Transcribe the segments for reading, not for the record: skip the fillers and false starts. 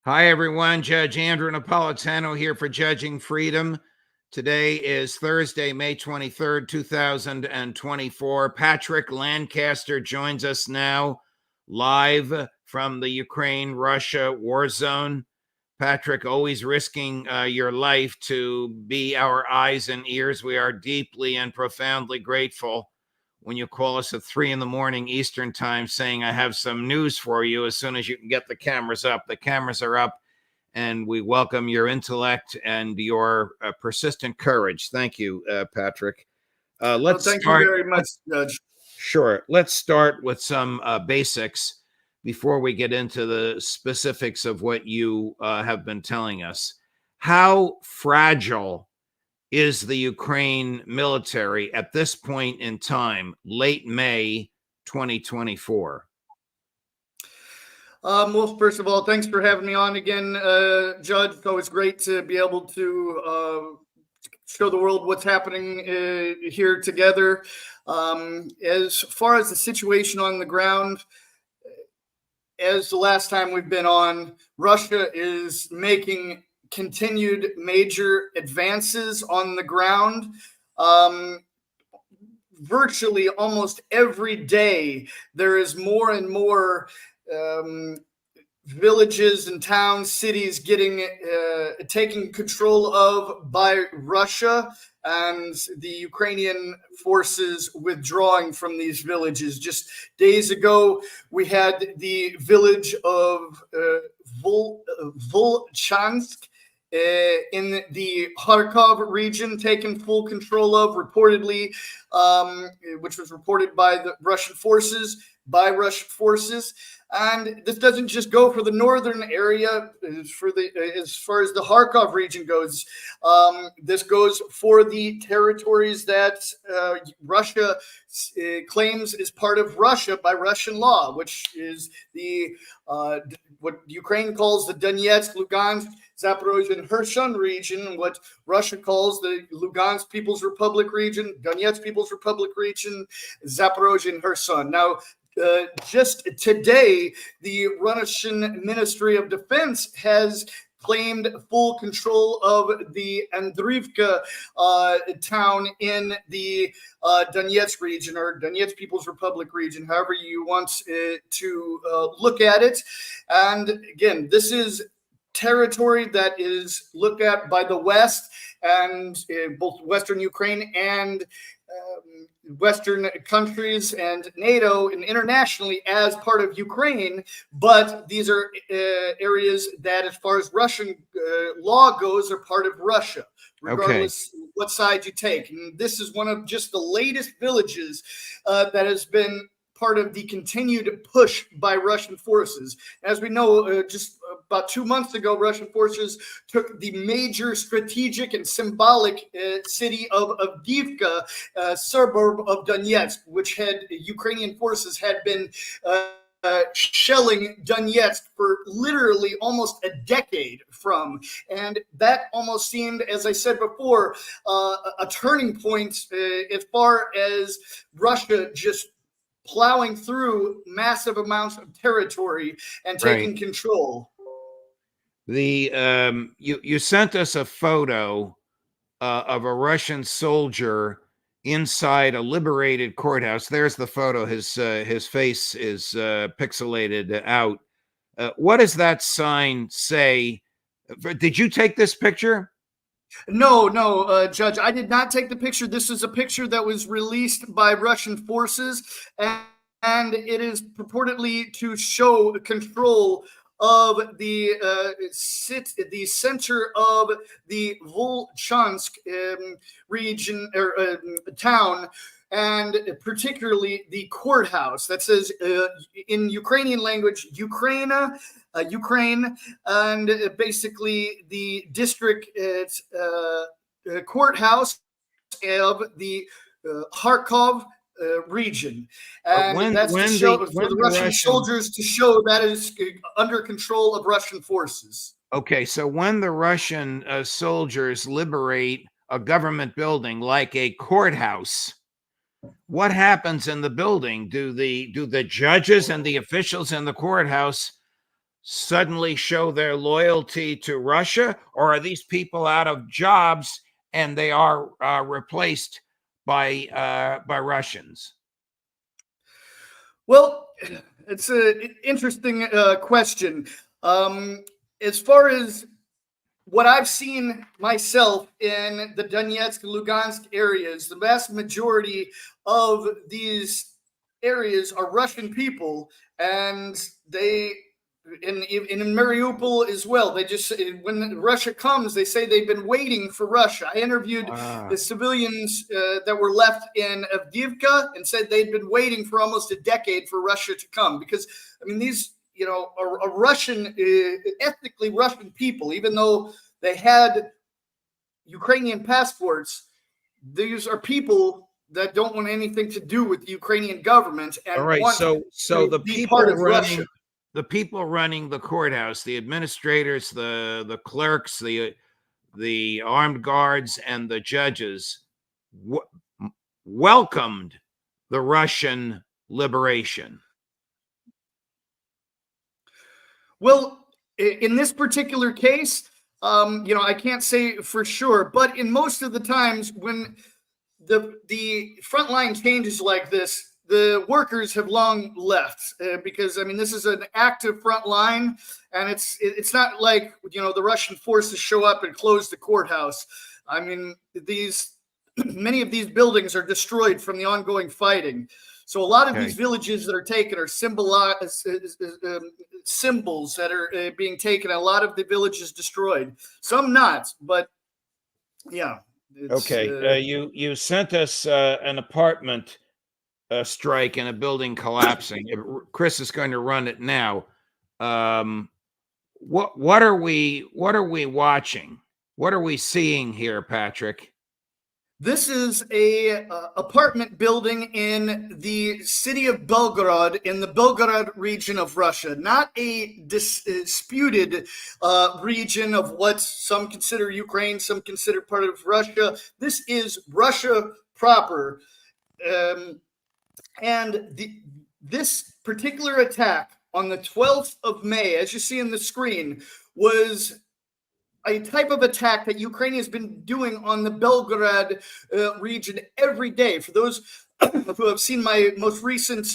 Hi, everyone. Judge Andrew Napolitano here for Judging Freedom. Today is Thursday, May 23rd, 2024. Patrick Lancaster joins us now live from the Ukraine-Russia war zone. Patrick, always risking your life to be our eyes and ears. We are deeply and profoundly grateful when you call us at 3 a.m. Eastern time saying, I have some news for you as soon as you can get the cameras up. The cameras are up, and we welcome your intellect and your persistent courage. Thank you, Patrick. Thank you very much, Judge. Sure. Let's start with some basics before we get into the specifics of what you have been telling us. How fragile is the Ukraine military at this point in time, late May 2024? Well, first of all, thanks for having me on again, Judge. It's always great to be able to show the world what's happening here together. As far as the situation on the ground, as the last time we've been on, Russia is making continued major advances on the ground. Virtually almost every day, there is more and more villages and towns, cities getting taken control of by Russia, and the Ukrainian forces withdrawing from these villages. Just days ago, we had the village of Volchansk in the Kharkov region taken full control of, reportedly, which was reported by the Russian forces. And this doesn't just go for the northern area, as far as the Kharkov region goes. This goes for the territories that Russia claims is part of Russia by Russian law, which is the what Ukraine calls the Donetsk, Lugansk, Zaporozhye, and Kherson region, and what Russia calls the Lugansk People's Republic region, Donetsk People's Republic region, Zaporozhye, and Kherson. Now, just today, the Russian Ministry of Defense has claimed full control of the Andriivka town in the Donetsk region, or Donetsk People's Republic region, however you want to look at it. And again, this is territory that is looked at by the West, and both Western Ukraine and Western countries and NATO and internationally as part of Ukraine, but these are areas that, as far as Russian law goes, are part of Russia, regardless what side you take. And this is one of just the latest villages that has been part of the continued push by Russian forces. As we know, just about 2 months ago, Russian forces took the major strategic and symbolic city of Avdiivka, suburb of Donetsk, which Ukrainian forces had been shelling Donetsk for literally almost a decade from. And that almost seemed, as I said before, a turning point as far as Russia just plowing through massive amounts of territory and taking control. You sent us a photo of a Russian soldier inside a liberated courthouse. There's the photo. His face is pixelated out. What does that sign say? Did you take this picture? No, Judge, I did not take the picture. This is a picture that was released by Russian forces, and it is purportedly to show control of the center of the Volchansk region or town, and particularly the courthouse that says in Ukrainian language, Ukraine, and basically the district courthouse of the Kharkov region, and that's to show for the Russian soldiers to show that is under control of Russian forces. Okay, so when the Russian soldiers liberate a government building like a courthouse, what happens in the building? Do the judges and the officials in the courthouse suddenly show their loyalty to Russia, or are these people out of jobs and they are replaced by Russians? Well, it's an interesting question. As far as what I've seen myself in the Donetsk, Lugansk areas, the vast majority of these areas are Russian people, and they in Mariupol as well. They just, when Russia comes, they say they've been waiting for Russia. I interviewed the civilians that were left in Avdiivka and said they'd been waiting for almost a decade for Russia to come, because I mean these are Russian, ethnically Russian people, even though they had Ukrainian passports. These are people that don't want anything to do with the Ukrainian government and all right, want so to the be people part of running Russia. the people running the courthouse, the administrators, the clerks, the armed guards, and the judges welcomed the Russian liberation. Well, in this particular case, I can't say for sure, but in most of the times when the front line changes like this, the workers have long left, because I mean this is an active front line, and it's not like the Russian forces show up and close the courthouse. I mean these many of these buildings are destroyed from the ongoing fighting. So a lot of these villages that are taken are symbols that are being taken. A lot of the villages destroyed, some not, but yeah. You sent us an apartment strike and a building collapsing. Chris is going to run it now. What are we watching? What are we seeing here, Patrick? This is a apartment building in the city of Belgorod, in the Belgorod region of Russia, not a disputed region of what some consider Ukraine, some consider part of Russia. This is Russia proper. This particular attack on the 12th of May, as you see on the screen, was a type of attack that Ukraine has been doing on the Belgorod region every day. For those who have seen my most recent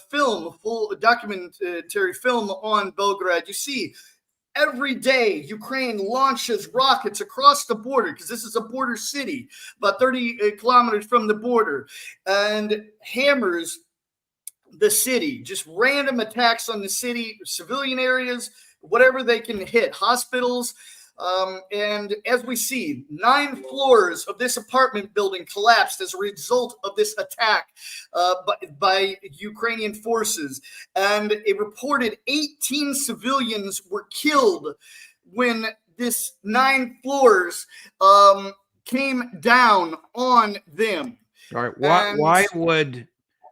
film, full documentary film on Belgorod, you see every day Ukraine launches rockets across the border, because this is a border city, about 30 kilometers from the border, and hammers the city. Just random attacks on the city, civilian areas, whatever they can hit, hospitals. And as we see, 9 floors of this apartment building collapsed as a result of this attack by Ukrainian forces. And a reported 18 civilians were killed when this 9 floors came down on them. All right. Why would...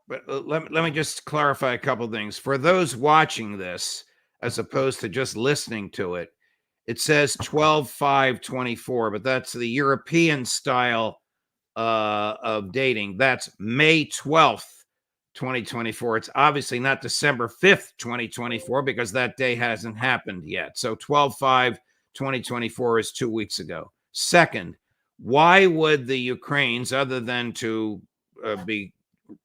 But let me just clarify a couple of things. For those watching this, as opposed to just listening to it, it says 12/5/24, but that's the European style of dating. That's May 12th, 2024. It's obviously not December 5th, 2024, because that day hasn't happened yet. So 12/5/2024 is 2 weeks ago. Second, why would the Ukrainians, other than to be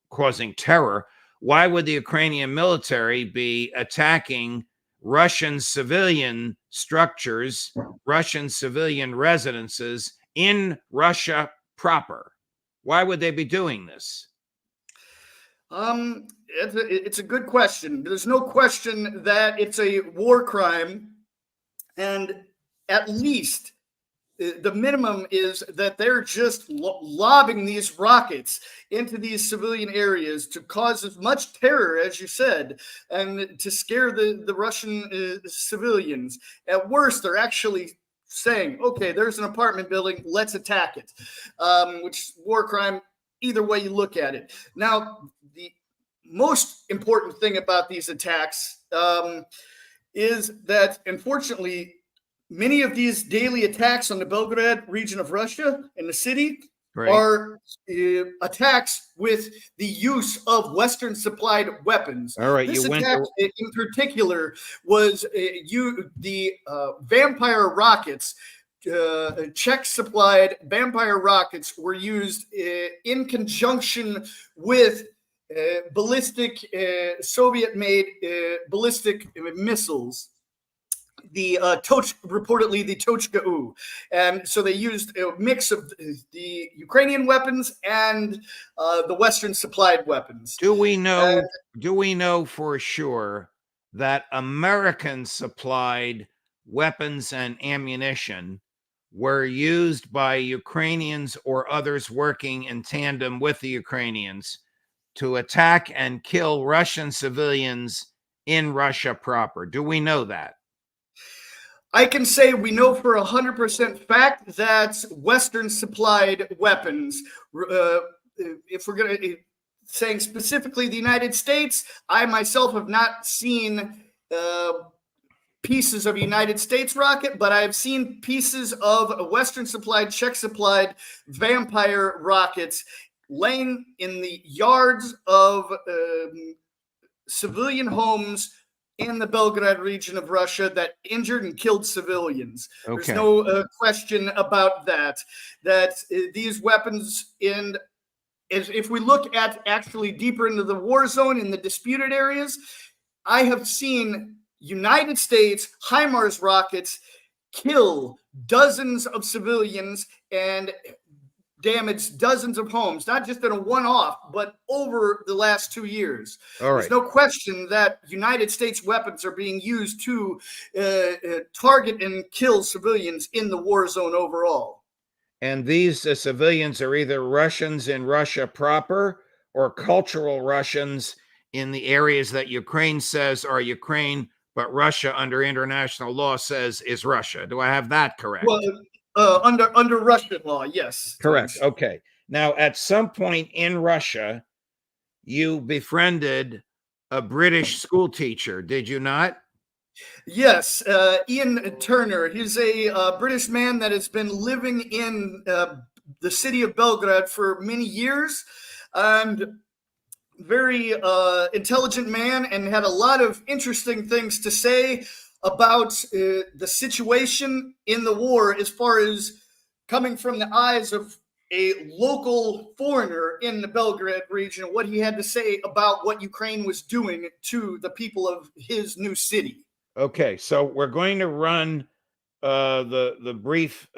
causing terror, why would the Ukrainian military be attacking Russian civilian structures, Russian civilian residences in Russia proper? Why would they be doing this? It's a good question. There's no question that it's a war crime, and at least the minimum is that they're just lobbing these rockets into these civilian areas to cause as much terror, as you said, and to scare the Russian civilians. At worst, they're actually saying, okay, there's an apartment building, let's attack it, which is war crime either way you look at it. Now, the most important thing about these attacks is that, unfortunately, many of these daily attacks on the Belgorod region of Russia and the city Right. are attacks with the use of Western supplied weapons. All right. This You went attack in particular was the vampire rockets. Czech supplied vampire rockets were used in conjunction with ballistic Soviet made ballistic missiles, the reportedly the Tochka-U. And so they used a mix of the Ukrainian weapons and the Western supplied weapons. Do we know for sure that American supplied weapons and ammunition were used by Ukrainians or others working in tandem with the Ukrainians to attack and kill Russian civilians in Russia proper? Do we know that? I can say we know for 100% fact that Western supplied weapons, if we're going to saying specifically the United States, I myself have not seen pieces of a United States rocket, but I've seen pieces of a Western supplied, Czech supplied vampire rockets laying in the yards of civilian homes in the Belgrade region of Russia that injured and killed civilians. Okay. There's no question about that. That these weapons, if we look at actually deeper into the war zone in the disputed areas, I have seen United States HIMARS rockets kill dozens of civilians and damage dozens of homes, not just in a one-off, but over the last 2 years. All right. There's no question that United States weapons are being used to target and kill civilians in the war zone overall. And these civilians are either Russians in Russia proper or cultural Russians in the areas that Ukraine says are Ukraine, but Russia under international law says is Russia. Do I have that correct? Well, under Russian law, yes. Correct. Okay. Now, at some point in Russia, you befriended a British school teacher, did you not? Yes, Ian Turner. He's a British man that has been living in the city of Belgrade for many years, and very intelligent man, and had a lot of interesting things to say about the situation in the war as far as coming from the eyes of a local foreigner in the Belgrade region, what he had to say about what Ukraine was doing to the people of his new city. Okay, so we're going to run the brief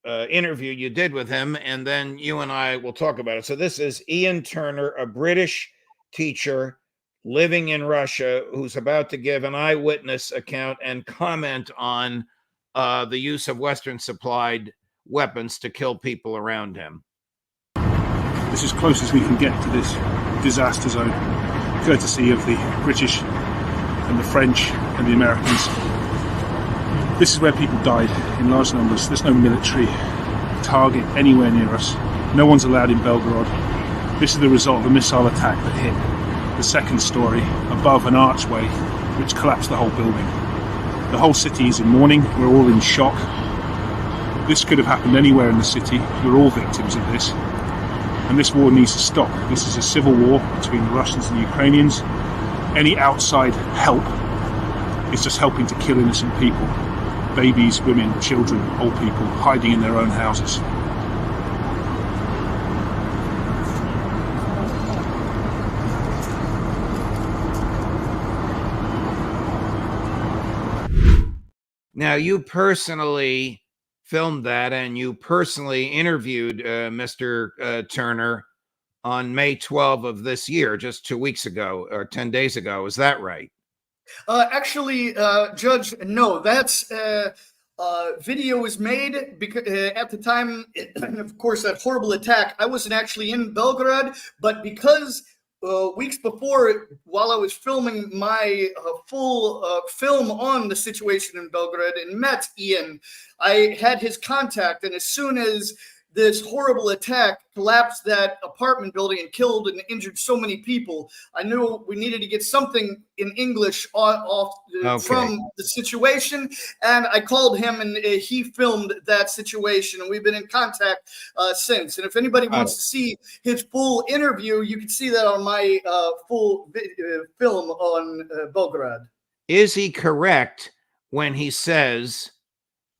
interview you did with him, and then you and I will talk about it. So this is Ian Turner, a British teacher living in Russia, who's about to give an eyewitness account and comment on the use of Western supplied weapons to kill people around him. This is close as we can get to this disaster zone, courtesy of the British and the French and the Americans. This is where people died in large numbers. There's no military target anywhere near us. No one's allowed in Belgrade. This is the result of a missile attack that hit the second story above an archway which collapsed the whole building. The whole city is in mourning. We're all in shock. This could have happened anywhere in the city. We're all victims of this. And this war needs to stop. This is a civil war between the Russians and the Ukrainians. Any outside help is just helping to kill innocent people. Babies, women, children, old people hiding in their own houses. Now, you personally filmed that, and you personally interviewed Mr. Turner on May 12 of this year, just 2 weeks ago or 10 days ago. Is that right? Actually, Judge, no, that's video was made because at the time, of course, that horrible attack, I wasn't actually in Belgrade, but because weeks before, while I was filming my full film on the situation in Belgrade and met Ian, I had his contact, and as soon as this horrible attack collapsed that apartment building and killed and injured so many people, I knew we needed to get something in English from the situation. And I called him, and he filmed that situation. And we've been in contact since. And if anybody wants to see his full interview, you can see that on my full film on Belgrade. Is he correct when he says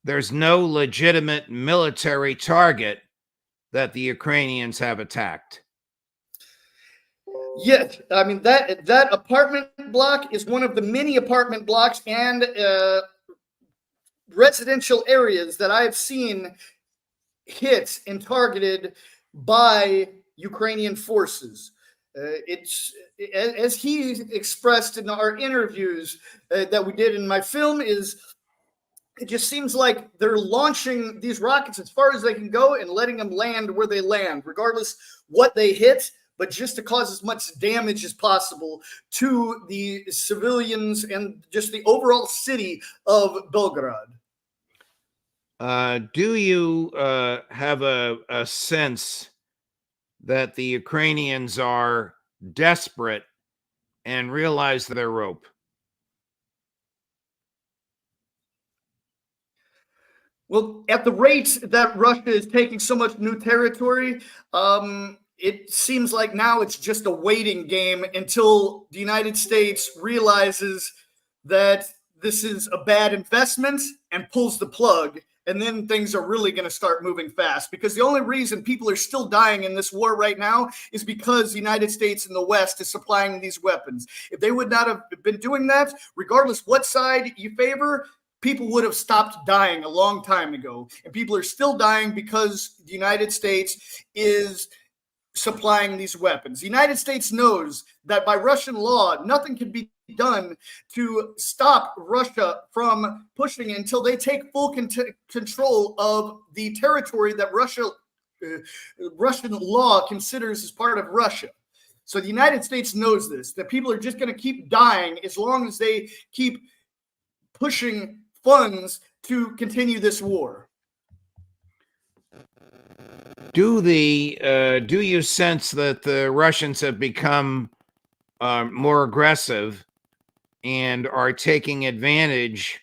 there's no legitimate military target that the Ukrainians have attacked? Yes, I mean that apartment block is one of the many apartment blocks and residential areas that I've seen hit and targeted by Ukrainian forces. It's as he expressed in our interviews that we did in my film, is it just seems like they're launching these rockets as far as they can go and letting them land where they land, regardless what they hit, but just to cause as much damage as possible to the civilians and just the overall city of Belgrade. Do you have a sense that the Ukrainians are desperate and realize their rope? Well, at the rate that Russia is taking so much new territory, it seems like now it's just a waiting game until the United States realizes that this is a bad investment and pulls the plug. And then things are really going to start moving fast, because the only reason people are still dying in this war right now is because the United States and the West is supplying these weapons. If they would not have been doing that, regardless what side you favor, people would have stopped dying a long time ago. And people are still dying because the United States is supplying these weapons. The United States knows that by Russian law, nothing can be done to stop Russia from pushing until they take full control of the territory that Russian law considers as part of Russia. So the United States knows this, that people are just going to keep dying as long as they keep pushing funds to continue this war. Do you sense that the Russians have become more aggressive and are taking advantage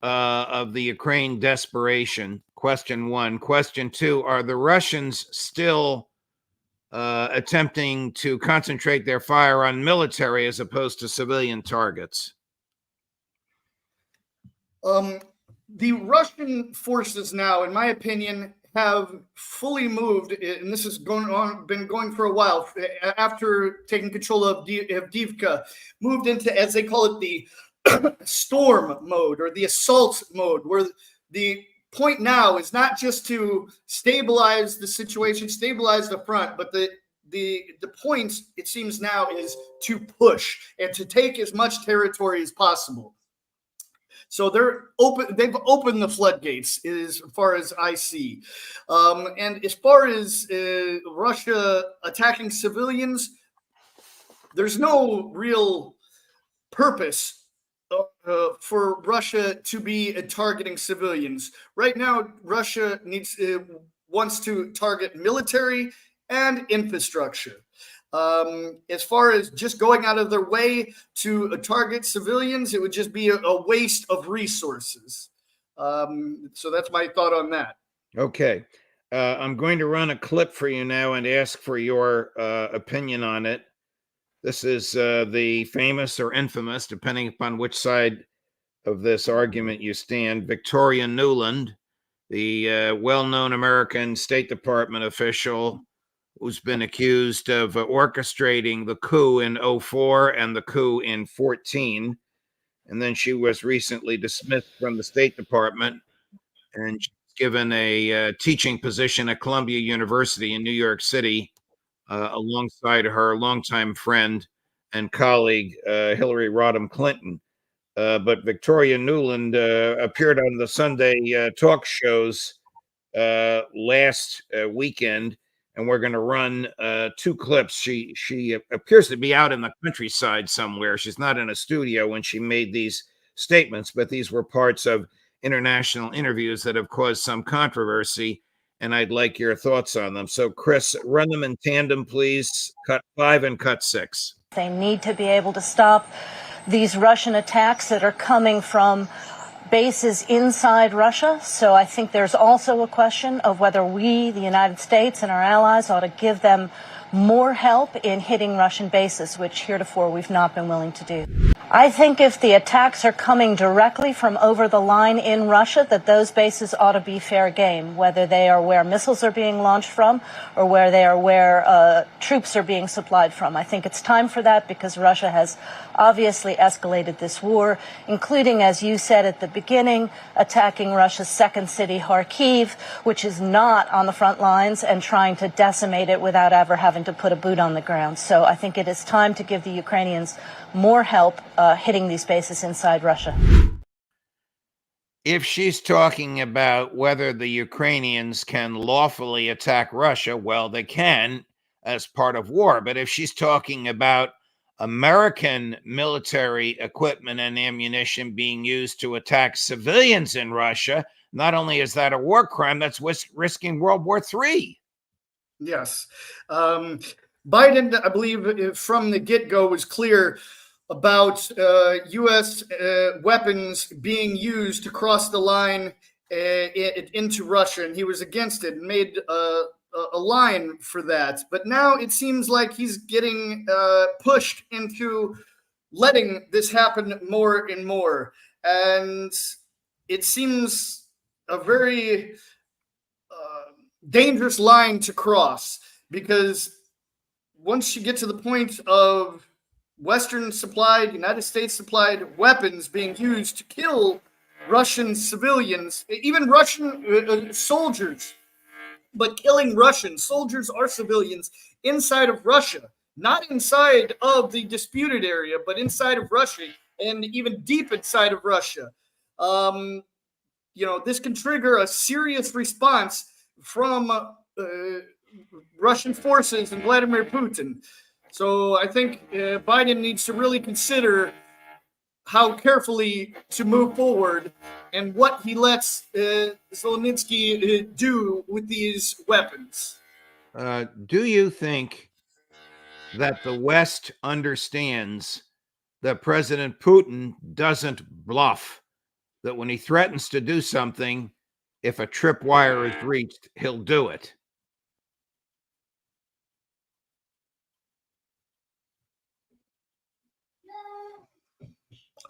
of the Ukraine desperation? Question one. Question two, are the Russians still attempting to concentrate their fire on military as opposed to civilian targets? The Russian forces now, in my opinion, have fully moved, and this has been going for a while, after taking control of Avdiivka, moved into, as they call it, the storm mode or the assault mode, where the point now is not just to stabilize the situation, stabilize the front, but the point, it seems now, is to push and to take as much territory as possible. So they've opened the floodgates as far as I see. And as far as Russia attacking civilians, there's no real purpose for Russia to be targeting civilians. Right now, Russia wants to target military and infrastructure. As far as just going out of their way to target civilians, it would just be a waste of resources. So that's my thought on that. Okay. I'm going to run a clip for you now and ask for your opinion on it. This is the famous or infamous, depending upon which side of this argument you stand, Victoria Nuland, the well-known American State Department official who's been accused of orchestrating the coup in 2004 and the coup in 2014. And then she was recently dismissed from the State Department and given a teaching position at Columbia University in New York City, alongside her longtime friend and colleague, Hillary Rodham Clinton. But Victoria Nuland appeared on the Sunday talk shows last weekend, and we're going to run two clips. She appears to be out in the countryside somewhere. She's not in a studio when she made these statements, but these were parts of international interviews that have caused some controversy. and I'd like your thoughts on them. So, Chris, run them in tandem, please. Cut 5 and cut 6. They need to be able to stop these Russian attacks that are coming from bases inside Russia. So I think there's also a question of whether we, the United States and our allies, ought to give them more help in hitting Russian bases, which heretofore we've not been willing to do. I think if the attacks are coming directly from over the line in Russia, that those bases ought to be fair game, whether they are where missiles are being launched from or where they are where troops are being supplied from. I think it's time for that because Russia has obviously escalated this war, including, as you said at the beginning, attacking Russia's second city, Kharkiv, which is not on the front lines, and trying to decimate it without ever having to put a boot on the ground. So I think it is time to give the Ukrainians more help hitting these bases inside Russia. If she's talking about whether the Ukrainians can lawfully attack Russia, well, they can as part of war. But if she's talking about American military equipment and ammunition being used to attack civilians in Russia, not only is that a war crime, that's risking World War III. Yes. Biden, I believe, from the get-go was clear about U.S. Weapons being used to cross the line into Russia, and he was against it and made a line for that. But now it seems like he's getting pushed into letting this happen more and more. And it seems a very dangerous line to cross, because once you get to the point of Western supplied, United States supplied weapons being used to kill Russian civilians, even Russian soldiers, but killing Russian soldiers are civilians inside of Russia, not inside of the disputed area, but inside of Russia and even deep inside of Russia. This can trigger a serious response from Russian forces and Vladimir Putin. So I think Biden needs to really consider how carefully to move forward and what he lets Zelensky do with these weapons. Do you think that the West understands that President Putin doesn't bluff, that when he threatens to do something, if a tripwire is reached, he'll do it?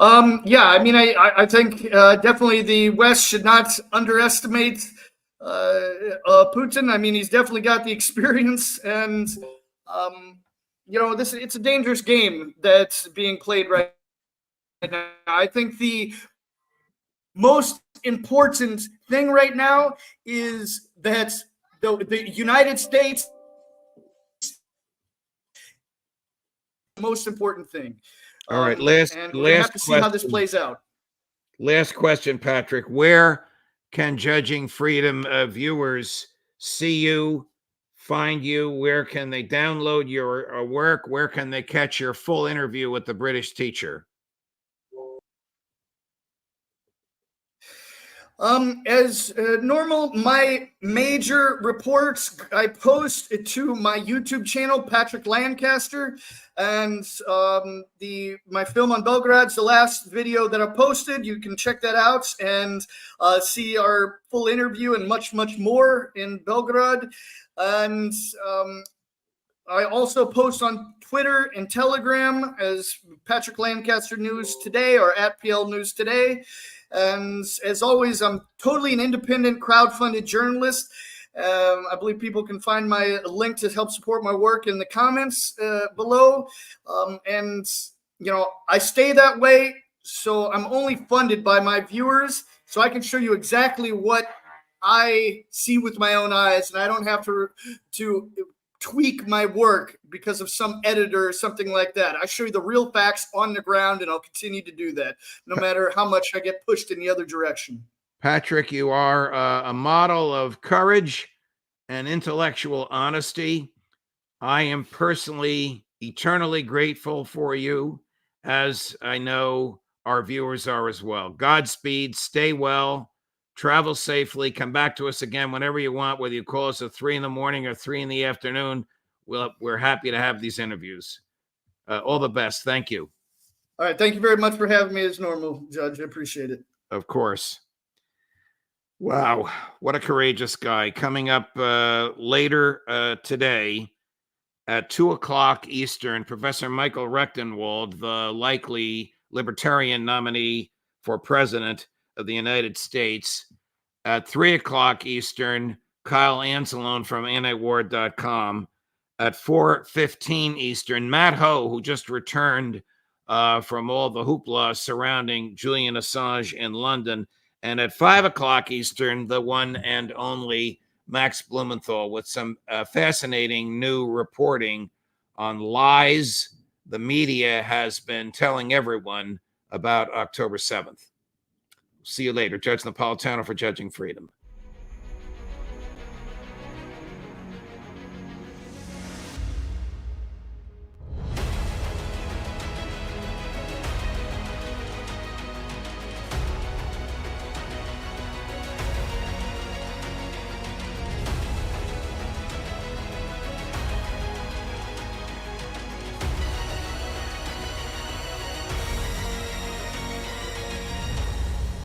I think definitely the West should not underestimate Putin. I mean, he's definitely got the experience, and it's a dangerous game that's being played right now. I think the most important thing right now is that the United States, the most important thing. All right, last have to see how this plays out. Last question, Patrick. Where can Judging Freedom viewers see you, find you? Where can they download your work? Where can they catch your full interview with the British teacher? As normal, my major reports I post to my YouTube channel, Patrick Lancaster, and my film on Belgrade's the last video that I posted. You can check that out and see our full interview and much, much more in Belgrade. And I also post on Twitter and Telegram as Patrick Lancaster News Today or at PL News Today. And as always, I'm totally an independent, crowdfunded journalist. I believe people can find my link to help support my work in the comments below. I stay that way, so I'm only funded by my viewers, so I can show you exactly what I see with my own eyes, and I don't have to tweak my work because of some editor or something like that. I show you the real facts on the ground, and I'll continue to do that no matter how much I get pushed in the other direction. Patrick, you are a model of courage and intellectual honesty. I am personally eternally grateful for you, as I know our viewers are as well. Godspeed, stay well, Travel safely. Come back to us again whenever you want, whether you call us at 3 in the morning or 3 in the afternoon. We're happy to have these interviews. All the best. Thank you. All right. Thank you very much for having me as normal, Judge. I appreciate it. Of course. Wow. What a courageous guy. Coming up later today at 2:00 Eastern, Professor Michael Rechtenwald, the likely libertarian nominee for president of the United States. At 3:00 Eastern, Kyle Anzalone from antiwar.com. At 4:15 Eastern, Matt Ho, who just returned from all the hoopla surrounding Julian Assange in London. And at 5:00 Eastern, the one and only Max Blumenthal with some fascinating new reporting on lies the media has been telling everyone about October 7th. See you later. Judge Napolitano for Judging Freedom.